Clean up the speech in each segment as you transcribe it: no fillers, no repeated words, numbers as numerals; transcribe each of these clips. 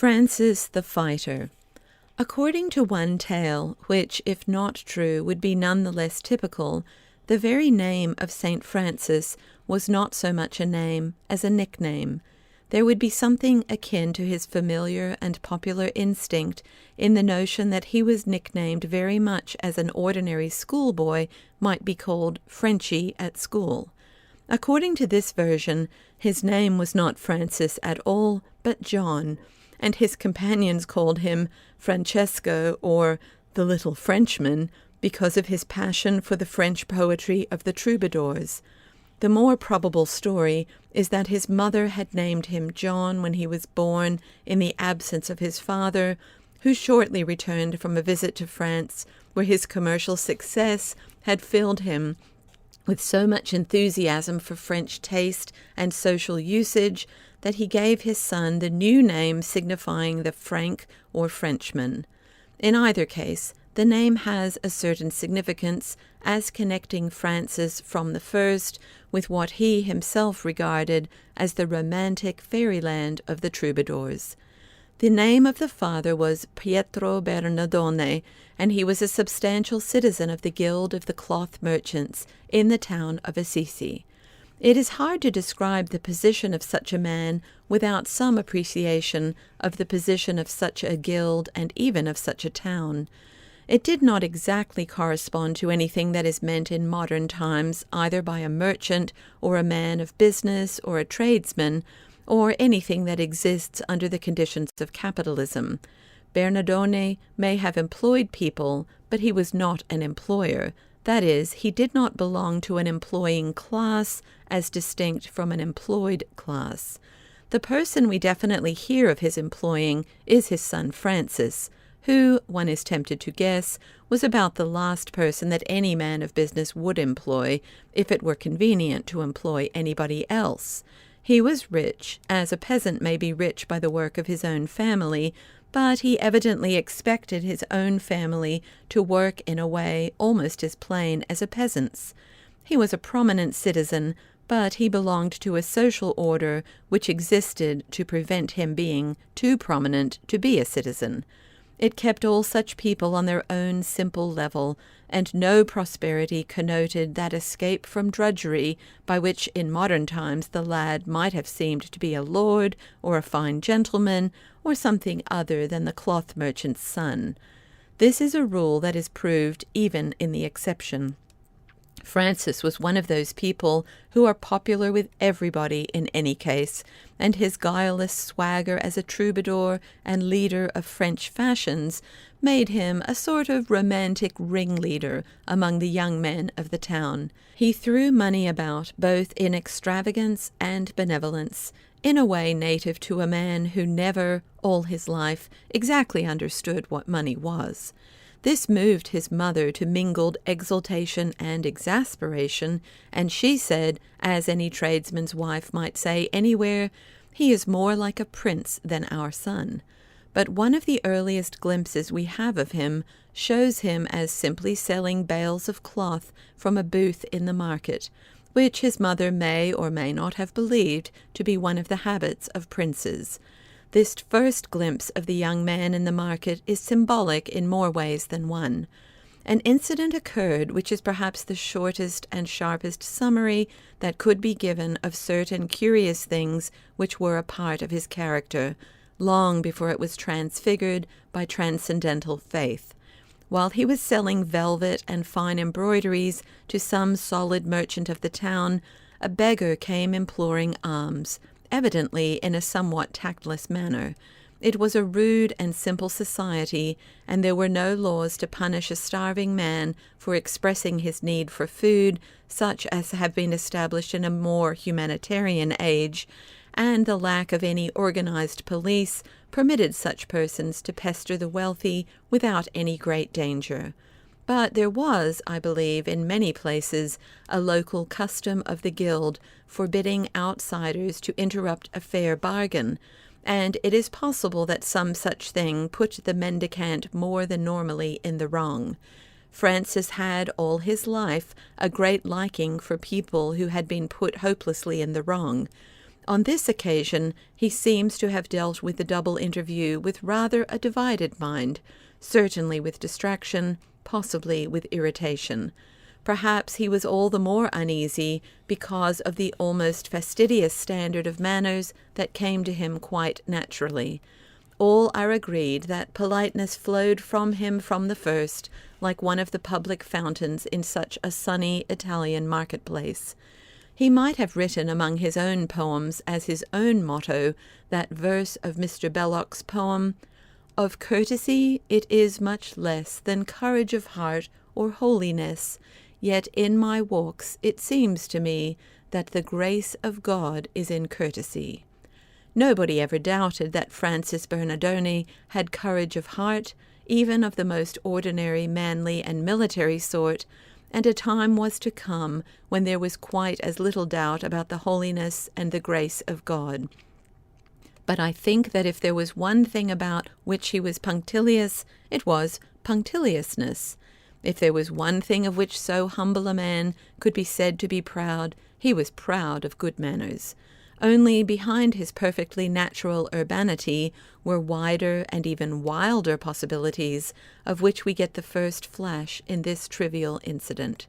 Francis the Fighter. According to one tale, which, if not true, would be none the less typical, the very name of St. Francis was not so much a name as a nickname. There would be something akin to his familiar and popular instinct in the notion that he was nicknamed very much as an ordinary schoolboy might be called Frenchy at school. According to this version, his name was not Francis at all, but John, and his companions called him Francesco, or the Little Frenchman, because of his passion for the French poetry of the troubadours. The more probable story is that his mother had named him John when he was born in the absence of his father, who shortly returned from a visit to France, where his commercial success had filled him with so much enthusiasm for French taste and social usage that he gave his son the new name signifying the Frank or Frenchman. In either case, the name has a certain significance as connecting Francis from the first with what he himself regarded as the romantic fairyland of the troubadours. The name of the father was Pietro Bernardone, and he was a substantial citizen of the Guild of the Cloth Merchants in the town of Assisi. It is hard to describe the position of such a man without some appreciation of the position of such a guild and even of such a town. It did not exactly correspond to anything that is meant in modern times either by a merchant or a man of business or a tradesman, or anything that exists under the conditions of capitalism. Bernardone may have employed people, but he was not an employer. That is, he did not belong to an employing class as distinct from an employed class. The person we definitely hear of his employing is his son Francis, who, one is tempted to guess, was about the last person that any man of business would employ if it were convenient to employ anybody else. He was rich, as a peasant may be rich by the work of his own family, but he evidently expected his own family to work in a way almost as plain as a peasant's. He was a prominent citizen, but he belonged to a social order which existed to prevent him being too prominent to be a citizen. It kept all such people on their own simple level, and no prosperity connoted that escape from drudgery by which in modern times the lad might have seemed to be a lord or a fine gentleman or something other than the cloth merchant's son. This is a rule that is proved even in the exception. Francis was one of those people who are popular with everybody in any case, and his guileless swagger as a troubadour and leader of French fashions made him a sort of romantic ringleader among the young men of the town. He threw money about both in extravagance and benevolence, in a way native to a man who never, all his life, exactly understood what money was. This moved his mother to mingled exultation and exasperation, and she said, as any tradesman's wife might say anywhere, "He is more like a prince than our son." But one of the earliest glimpses we have of him shows him as simply selling bales of cloth from a booth in the market, which his mother may or may not have believed to be one of the habits of princes. This first glimpse of the young man in the market is symbolic in more ways than one. An incident occurred which is perhaps the shortest and sharpest summary that could be given of certain curious things which were a part of his character, long before it was transfigured by transcendental faith. While he was selling velvet and fine embroideries to some solid merchant of the town, a beggar came imploring alms, evidently in a somewhat tactless manner. It was a rude and simple society, and there were no laws to punish a starving man for expressing his need for food, such as have been established in a more humanitarian age, and the lack of any organized police permitted such persons to pester the wealthy without any great danger. But there was, I believe, in many places, a local custom of the guild forbidding outsiders to interrupt a fair bargain, and it is possible that some such thing put the mendicant more than normally in the wrong. Francis had all his life a great liking for people who had been put hopelessly in the wrong. On this occasion, he seems to have dealt with the double interview with rather a divided mind, certainly with distraction, possibly with irritation. Perhaps he was all the more uneasy because of the almost fastidious standard of manners that came to him quite naturally. All are agreed that politeness flowed from him from the first, like one of the public fountains in such a sunny Italian marketplace. He might have written among his own poems as his own motto that verse of Mr. Belloc's poem, "Of courtesy it is much less than courage of heart or holiness, yet in my walks it seems to me that the grace of God is in courtesy." Nobody ever doubted that Francis Bernardone had courage of heart, even of the most ordinary, manly, and military sort, and a time was to come when there was quite as little doubt about the holiness and the grace of God. But I think that if there was one thing about which he was punctilious, it was punctiliousness. If there was one thing of which so humble a man could be said to be proud, he was proud of good manners. Only behind his perfectly natural urbanity were wider and even wilder possibilities, of which we get the first flash in this trivial incident.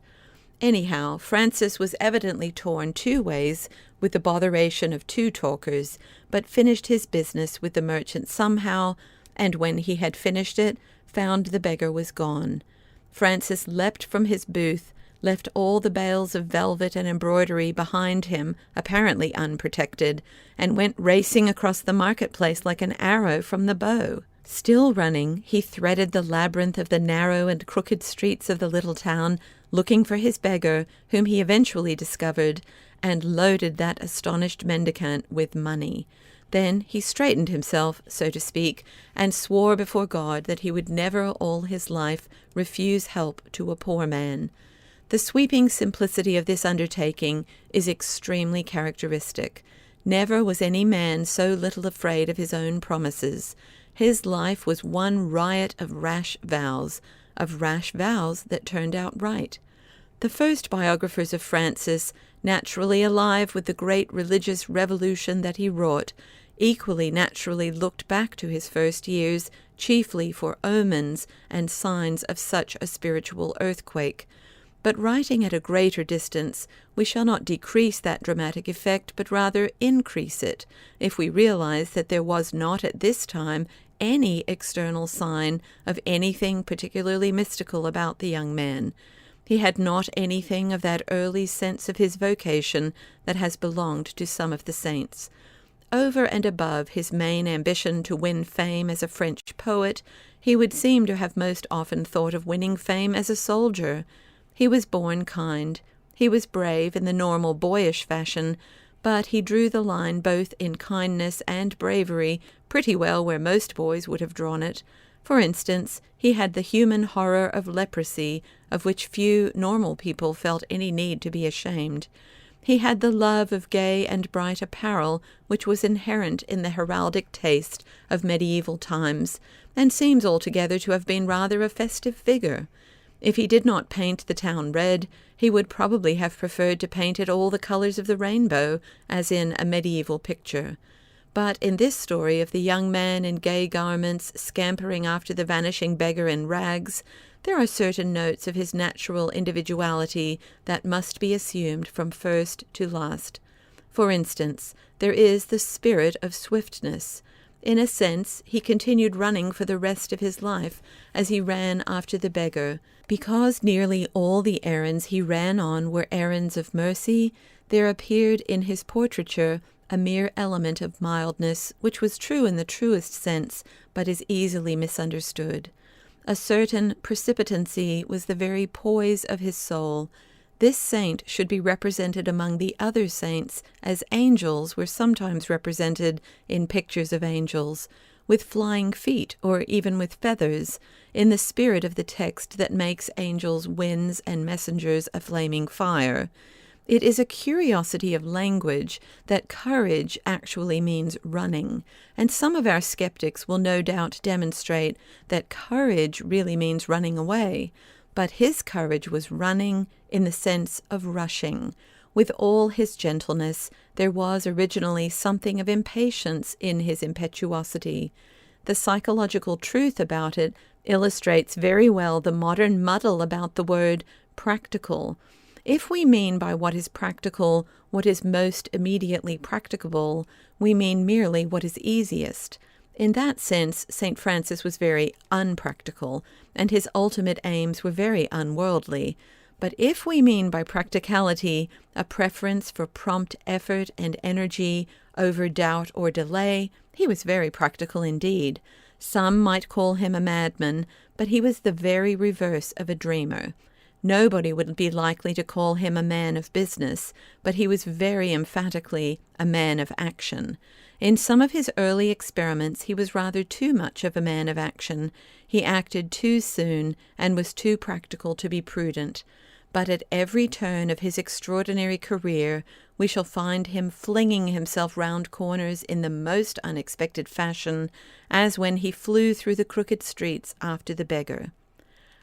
Anyhow, Francis was evidently torn two ways with the botheration of two talkers, but finished his business with the merchant somehow, and when he had finished it, found the beggar was gone. Francis leapt from his booth, left all the bales of velvet and embroidery behind him, apparently unprotected, and went racing across the marketplace like an arrow from the bow. Still running, he threaded the labyrinth of the narrow and crooked streets of the little town, looking for his beggar, whom he eventually discovered, and loaded that astonished mendicant with money. Then he straightened himself, so to speak, and swore before God that he would never all his life refuse help to a poor man. The sweeping simplicity of this undertaking is extremely characteristic. Never was any man so little afraid of his own promises. His life was one riot of rash vows that turned out right. The first biographers of Francis, naturally alive with the great religious revolution that he wrought, equally naturally looked back to his first years chiefly for omens and signs of such a spiritual earthquake. But writing at a greater distance, we shall not decrease that dramatic effect, but rather increase it, if we realize that there was not at this time any external sign of anything particularly mystical about the young man. He had not anything of that early sense of his vocation that has belonged to some of the saints. Over and above his main ambition to win fame as a French poet, he would seem to have most often thought of winning fame as a soldier. He was born kind. He was brave in the normal boyish fashion, but he drew the line both in kindness and bravery pretty well where most boys would have drawn it. For instance, he had the human horror of leprosy, of which few normal people felt any need to be ashamed. He had the love of gay and bright apparel which was inherent in the heraldic taste of medieval times, and seems altogether to have been rather a festive figure. If he did not paint the town red, he would probably have preferred to paint it all the colors of the rainbow, as in a medieval picture. But in this story of the young man in gay garments scampering after the vanishing beggar in rags, there are certain notes of his natural individuality that must be assumed from first to last. For instance, there is the spirit of swiftness. In a sense, he continued running for the rest of his life as he ran after the beggar. Because nearly all the errands he ran on were errands of mercy, there appeared in his portraiture a mere element of mildness, which was true in the truest sense, but is easily misunderstood. A certain precipitancy was the very poise of his soul. This saint should be represented among the other saints as angels were sometimes represented in pictures of angels, with flying feet or even with feathers, in the spirit of the text that makes angels winds and messengers a flaming fire. It is a curiosity of language that courage actually means running, and some of our skeptics will no doubt demonstrate that courage really means running away, but his courage was running in the sense of rushing. With all his gentleness, there was originally something of impatience in his impetuosity. The psychological truth about it illustrates very well the modern muddle about the word practical. If we mean by what is practical what is most immediately practicable, we mean merely what is easiest. In that sense, St. Francis was very unpractical, and his ultimate aims were very unworldly. But if we mean by practicality a preference for prompt effort and energy over doubt or delay, he was very practical indeed. Some might call him a madman, but he was the very reverse of a dreamer. Nobody would be likely to call him a man of business, but he was very emphatically a man of action. In some of his early experiments he was rather too much of a man of action. He acted too soon and was too practical to be prudent. But at every turn of his extraordinary career we shall find him flinging himself round corners in the most unexpected fashion, as when he flew through the crooked streets after the beggar.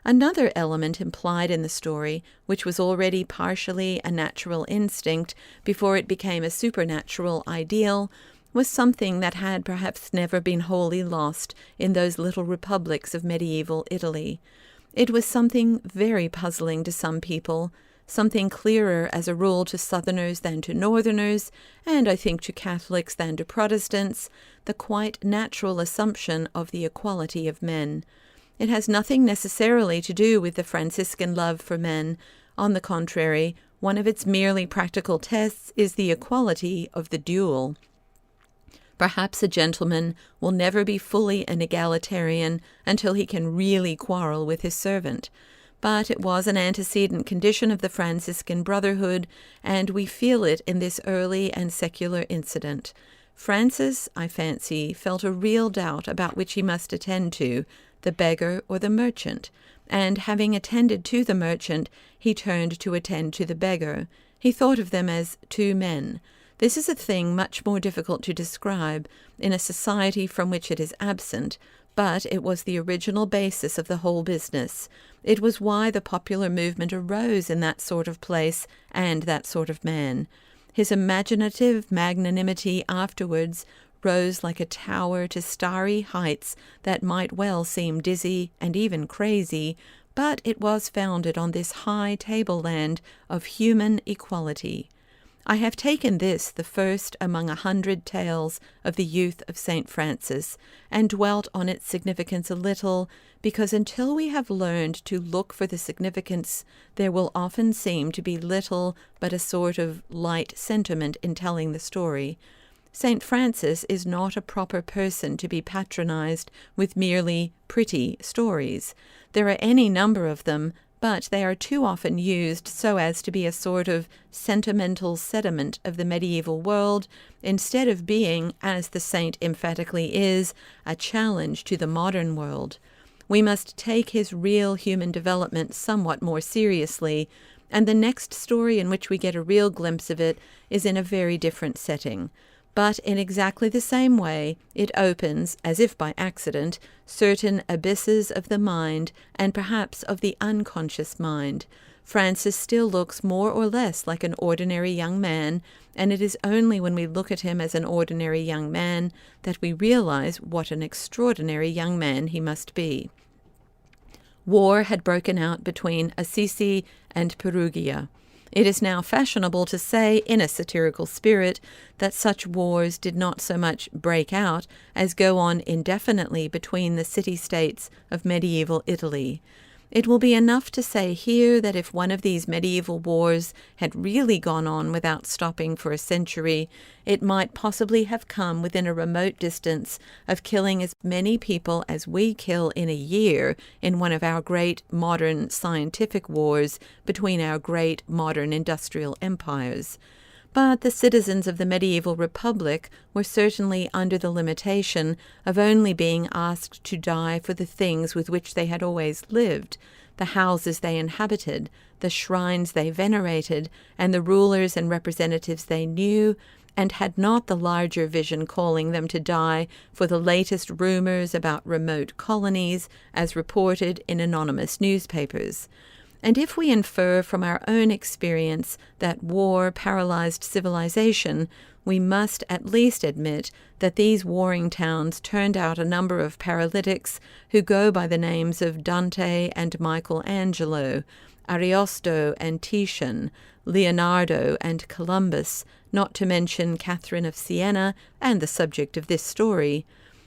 Another element implied in the story, which was already partially a natural instinct before it became a supernatural ideal, was something that had perhaps never been wholly lost in those little republics of medieval Italy. It was something very puzzling to some people, something clearer as a rule to Southerners than to Northerners, and I think to Catholics than to Protestants, the quite natural assumption of the equality of men. It has nothing necessarily to do with the Franciscan love for men. On the contrary, one of its merely practical tests is the equality of the duel. Perhaps a gentleman will never be fully an egalitarian until he can really quarrel with his servant. But it was an antecedent condition of the Franciscan brotherhood, and we feel it in this early and secular incident. Francis, I fancy, felt a real doubt about which he must attend to, the beggar or the merchant, and having attended to the merchant, he turned to attend to the beggar. He thought of them as two men. This is a thing much more difficult to describe in a society from which it is absent, but it was the original basis of the whole business. It was why the popular movement arose in that sort of place and that sort of man. His imaginative magnanimity afterwards rose like a tower to starry heights that might well seem dizzy and even crazy, but it was founded on this high tableland of human equality. I have taken this, the first among 100 tales of the youth of St. Francis, and dwelt on its significance a little, because until we have learned to look for the significance, there will often seem to be little but a sort of light sentiment in telling the story. St. Francis is not a proper person to be patronized with merely pretty stories. There are any number of them, but they are too often used so as to be a sort of sentimental sediment of the medieval world, instead of being, as the saint emphatically is, a challenge to the modern world. We must take his real human development somewhat more seriously, and the next story in which we get a real glimpse of it is in a very different setting. But in exactly the same way, it opens, as if by accident, certain abysses of the mind, and perhaps of the unconscious mind. Francis still looks more or less like an ordinary young man, and it is only when we look at him as an ordinary young man that we realize what an extraordinary young man he must be. War had broken out between Assisi and Perugia. It is now fashionable to say, in a satirical spirit, that such wars did not so much break out as go on indefinitely between the city-states of medieval Italy. It will be enough to say here that if one of these medieval wars had really gone on without stopping for a century, it might possibly have come within a remote distance of killing as many people as we kill in a year in one of our great modern scientific wars between our great modern industrial empires. But the citizens of the medieval republic were certainly under the limitation of only being asked to die for the things with which they had always lived, the houses they inhabited, the shrines they venerated, and the rulers and representatives they knew, and had not the larger vision calling them to die for the latest rumors about remote colonies as reported in anonymous newspapers. And if we infer from our own experience that war paralyzed civilization, we must at least admit that these warring towns turned out a number of paralytics who go by the names of Dante and Michelangelo, Ariosto and Titian, Leonardo and Columbus, not to mention Catherine of Siena and the subject of this story.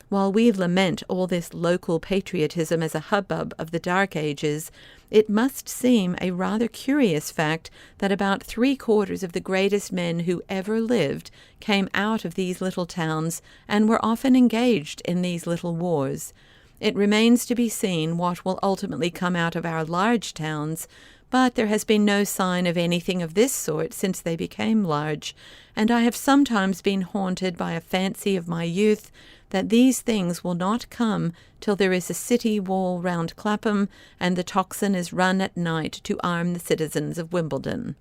While we lament all this local patriotism as a hubbub of the Dark Ages, it must seem a rather curious fact that about 3/4 of the greatest men who ever lived came out of these little towns and were often engaged in these little wars. It remains to be seen what will ultimately come out of our large towns, but there has been no sign of anything of this sort since they became large, and I have sometimes been haunted by a fancy of my youth that these things will not come till there is a city wall round Clapham and the tocsin is run at night to arm the citizens of Wimbledon.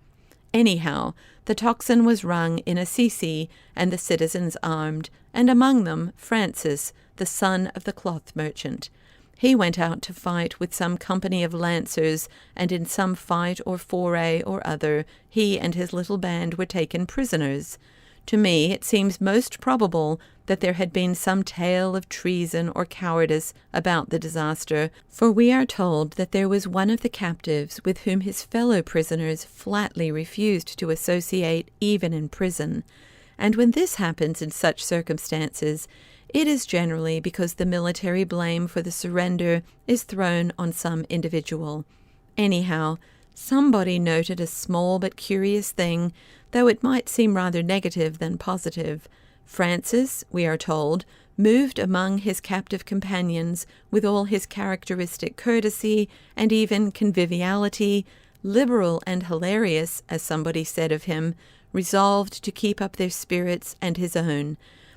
Anyhow, the tocsin was rung in Assisi and the citizens armed, and among them Francis, the son of the cloth merchant. He went out to fight with some company of lancers, and in some fight or foray or other he and his little band were taken prisoners. To me it seems most probable that there had been some tale of treason or cowardice about the disaster, for we are told that there was one of the captives with whom his fellow prisoners flatly refused to associate even in prison. And when this happens in such circumstances, it is generally because the military blame for the surrender is thrown on some individual. Anyhow, somebody noted a small but curious thing, though it might seem rather negative than positive. Francis, we are told, moved among his captive companions with all his characteristic courtesy and even conviviality, liberal and hilarious, as somebody said of him, resolved to keep up their spirits and his own.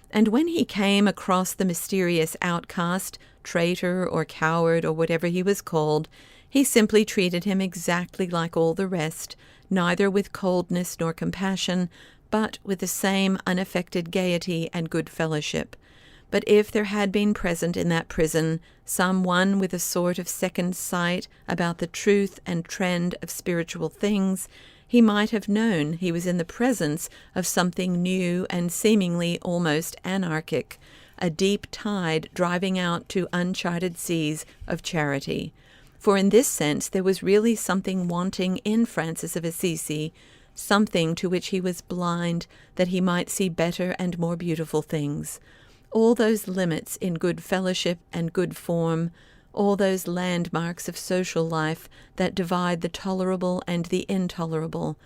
And when he came across the mysterious outcast, traitor or coward or whatever he was called, he simply treated him exactly like all the rest, neither with coldness nor compassion, but with the same unaffected gaiety and good fellowship. But if there had been present in that prison some one with a sort of second sight about the truth and trend of spiritual things, he might have known he was in the presence of something new and seemingly almost anarchic, a deep tide driving out to uncharted seas of charity. For in this sense there was really something wanting in Francis of Assisi, something to which he was blind, that he might see better and more beautiful things. All those limits in good fellowship and good form, all those landmarks of social life that divide the tolerable and the intolerable,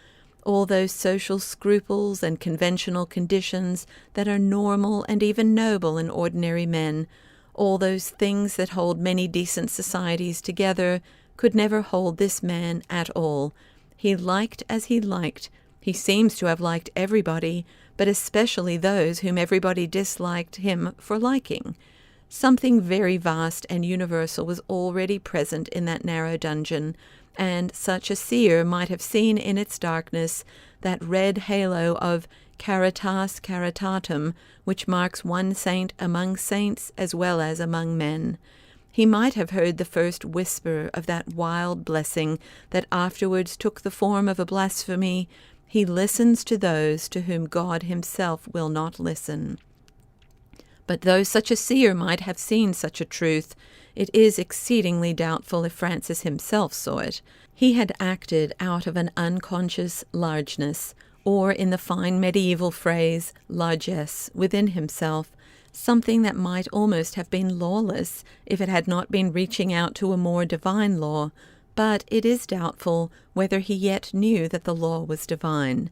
all those social scruples and conventional conditions that are normal and even noble in ordinary men, all those things that hold many decent societies together, could never hold this man at all. He liked as he liked. He seems to have liked everybody, but especially those whom everybody disliked him for liking. Something very vast and universal was already present in that narrow dungeon, and such a seer might have seen in its darkness that red halo of caritas caritatum, which marks one saint among saints as well as among men. He might have heard the first whisper of that wild blessing that afterwards took the form of a blasphemy: "He listens to those to whom God himself will not listen." But though such a seer might have seen such a truth, it is exceedingly doubtful if Francis himself saw it. He had acted out of an unconscious largeness, or in the fine medieval phrase, largesse, within himself, something that might almost have been lawless if it had not been reaching out to a more divine law, but it is doubtful whether he yet knew that the law was divine.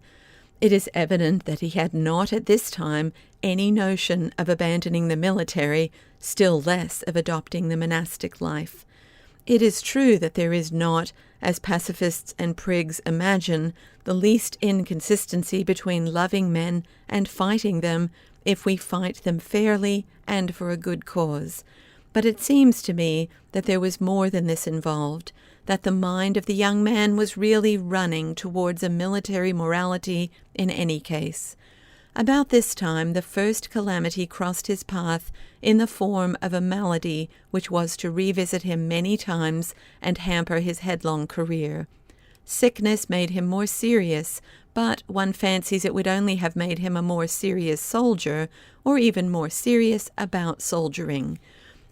It is evident that he had not at this time any notion of abandoning the military, still less of adopting the monastic life. It is true that there is not, as pacifists and prigs imagine, the least inconsistency between loving men and fighting them if we fight them fairly and for a good cause. But it seems to me that there was more than this involved, that the mind of the young man was really running towards a military morality in any case. About this time the first calamity crossed his path in the form of a malady which was to revisit him many times and hamper his headlong career. Sickness made him more serious, but one fancies it would only have made him a more serious soldier, or even more serious about soldiering.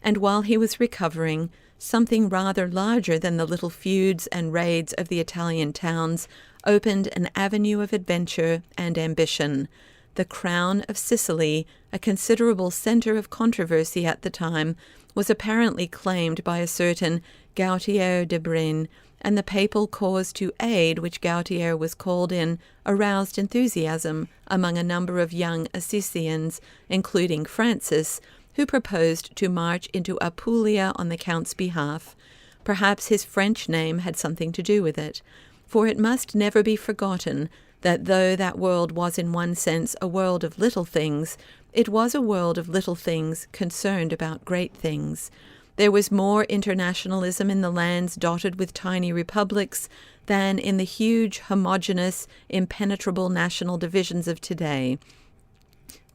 And while he was recovering, something rather larger than the little feuds and raids of the Italian towns opened an avenue of adventure and ambition. The crown of Sicily, a considerable centre of controversy at the time, was apparently claimed by a certain Gautier de Brienne, and the papal cause to aid which Gautier was called in aroused enthusiasm among a number of young Assisians, including Francis, who proposed to march into Apulia on the Count's behalf. Perhaps his French name had something to do with it, for it must never be forgotten that though that world was in one sense a world of little things, it was a world of little things concerned about great things. There was more internationalism in the lands dotted with tiny republics than in the huge, homogeneous, impenetrable national divisions of today.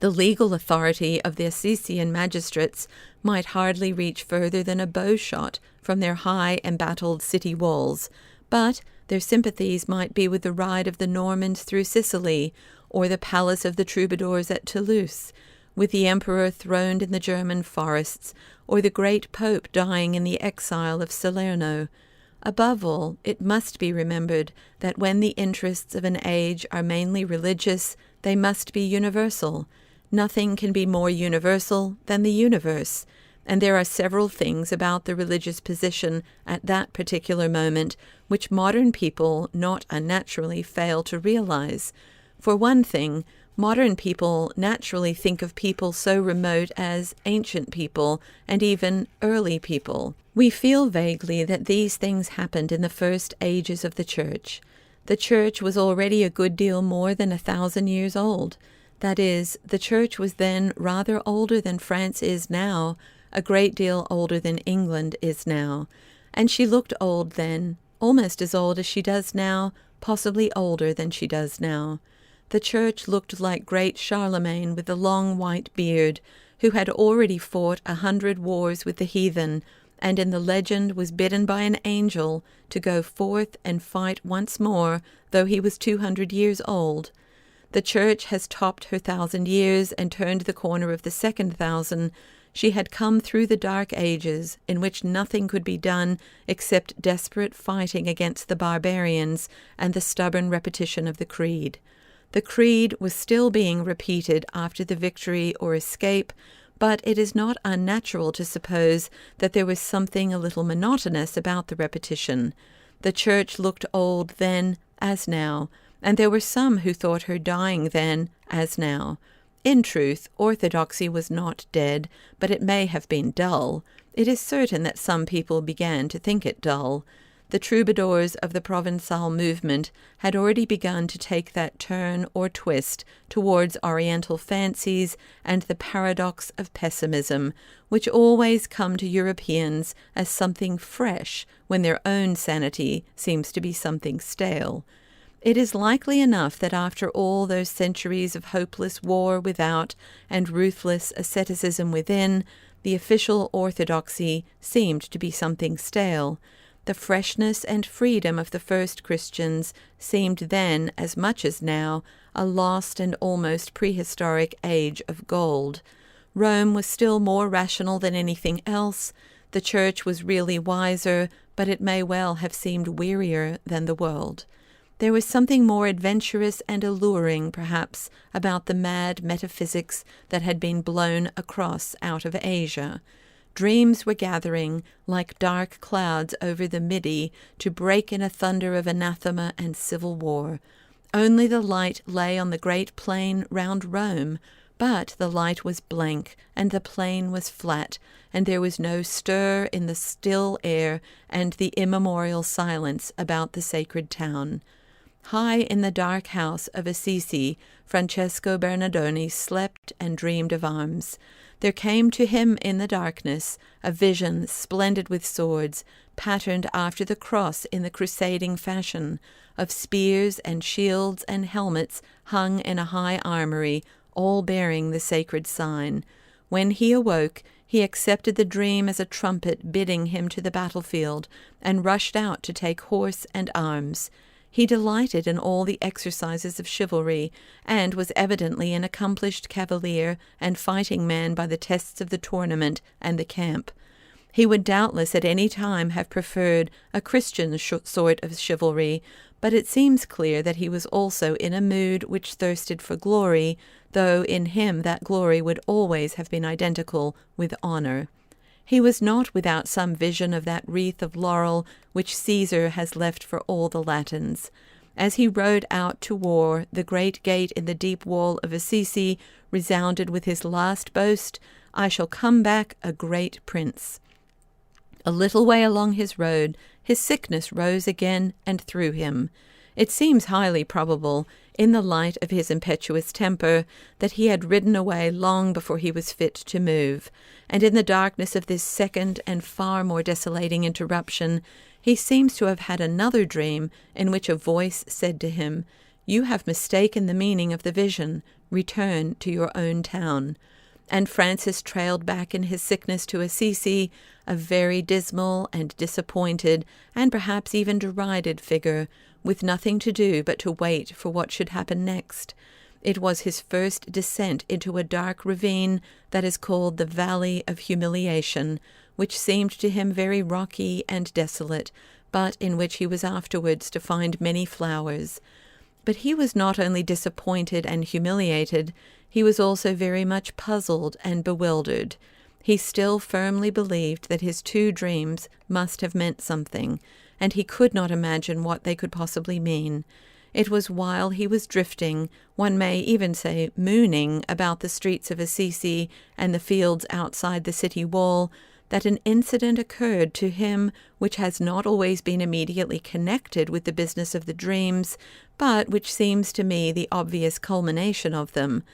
The legal authority of the Assisian magistrates might hardly reach further than a bow shot from their high embattled city walls, but their sympathies might be with the ride of the Normans through Sicily, or the palace of the troubadours at Toulouse, with the emperor throned in the German forests, or the great pope dying in the exile of Salerno. Above all, it must be remembered that when the interests of an age are mainly religious, they must be universal. Nothing can be more universal than the universe, and there are several things about the religious position at that particular moment which modern people not unnaturally fail to realize. For one thing, modern people naturally think of people so remote as ancient people and even early people. We feel vaguely that these things happened in the first ages of the Church. The Church was already a good deal more than 1,000 years old. That is, the Church was then rather older than France is now, a great deal older than England is now. And she looked old then, almost as old as she does now, possibly older than she does now. The Church looked like great Charlemagne with the long white beard, who had already fought 100 wars with the heathen, and in the legend was bidden by an angel to go forth and fight once more, though he was 200 years old. The Church has topped her 1,000 years and turned the corner of the second 1,000. She had come through the dark ages, in which nothing could be done except desperate fighting against the barbarians and the stubborn repetition of the creed. The creed was still being repeated after the victory or escape, but it is not unnatural to suppose that there was something a little monotonous about the repetition. The Church looked old then as now, and there were some who thought her dying then as now. In truth, orthodoxy was not dead, but it may have been dull. It is certain that some people began to think it dull. The troubadours of the Provençal movement had already begun to take that turn or twist towards Oriental fancies and the paradox of pessimism, which always come to Europeans as something fresh when their own sanity seems to be something stale. It is likely enough that after all those centuries of hopeless war without and ruthless asceticism within, the official orthodoxy seemed to be something stale. The freshness and freedom of the first Christians seemed then, as much as now, a lost and almost prehistoric age of gold. Rome was still more rational than anything else. The Church was really wiser, but it may well have seemed wearier than the world. There was something more adventurous and alluring, perhaps, about the mad metaphysics that had been blown across out of Asia. Dreams were gathering, like dark clouds over the Midi, to break in a thunder of anathema and civil war. Only the light lay on the great plain round Rome, but the light was blank, and the plain was flat, and there was no stir in the still air and the immemorial silence about the sacred town. High in the dark house of Assisi, Francesco Bernardoni slept and dreamed of arms. There came to him in the darkness a vision splendid with swords, patterned after the cross in the crusading fashion, of spears and shields and helmets hung in a high armory, all bearing the sacred sign. When he awoke, he accepted the dream as a trumpet bidding him to the battlefield, and rushed out to take horse and arms. He delighted in all the exercises of chivalry, and was evidently an accomplished cavalier and fighting man by the tests of the tournament and the camp. He would doubtless at any time have preferred a Christian sort of chivalry, but it seems clear that he was also in a mood which thirsted for glory, though in him that glory would always have been identical with honor. He was not without some vision of that wreath of laurel which Caesar has left for all the Latins. As he rode out to war, the great gate in the deep wall of Assisi resounded with his last boast, "I shall come back a great prince." A little way along his road, his sickness rose again and threw him. It seems highly probable, in the light of his impetuous temper, that he had ridden away long before he was fit to move, and in the darkness of this second and far more desolating interruption, he seems to have had another dream in which a voice said to him, "You have mistaken the meaning of the vision. Return to your own town." And Francis trailed back in his sickness to Assisi, a very dismal and disappointed, and perhaps even derided figure, with nothing to do but to wait for what should happen next. It was his first descent into a dark ravine that is called the Valley of Humiliation, which seemed to him very rocky and desolate, but in which he was afterwards to find many flowers. But he was not only disappointed and humiliated, he was also very much puzzled and bewildered. He still firmly believed that his two dreams must have meant something, and he could not imagine what they could possibly mean. It was while he was drifting, one may even say mooning, about the streets of Assisi and the fields outside the city wall, that an incident occurred to him which has not always been immediately connected with the business of the dreams, but which seems to me the obvious culmination of them.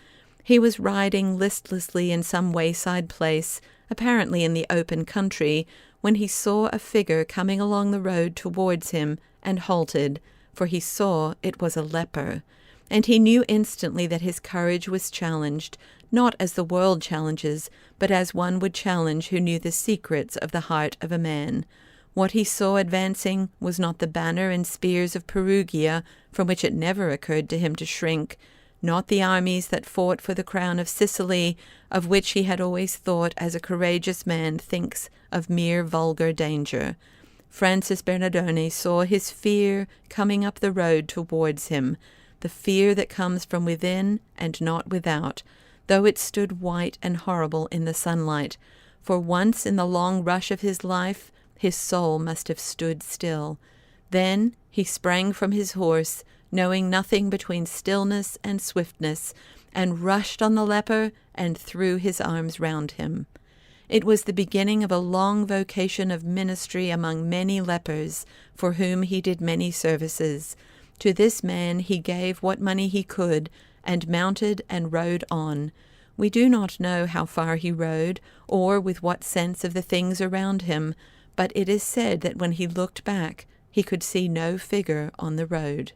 He was riding listlessly in some wayside place, apparently in the open country, when he saw a figure coming along the road towards him, and halted, for he saw it was a leper, and he knew instantly that his courage was challenged, not as the world challenges, but as one would challenge who knew the secrets of the heart of a man. What he saw advancing was not the banner and spears of Perugia, from which it never occurred to him to shrink, not the armies that fought for the crown of Sicily, of which he had always thought as a courageous man thinks of mere vulgar danger. Francis Bernardoni saw his fear coming up the road towards him, the fear that comes from within and not without, though it stood white and horrible in the sunlight. For once in the long rush of his life, his soul must have stood still. Then he sprang from his horse, knowing nothing between stillness and swiftness, and rushed on the leper and threw his arms round him. It was the beginning of a long vocation of ministry among many lepers, for whom he did many services. To this man he gave what money he could, and mounted and rode on. We do not know how far he rode, or with what sense of the things around him, but it is said that when he looked back, he could see no figure on the road.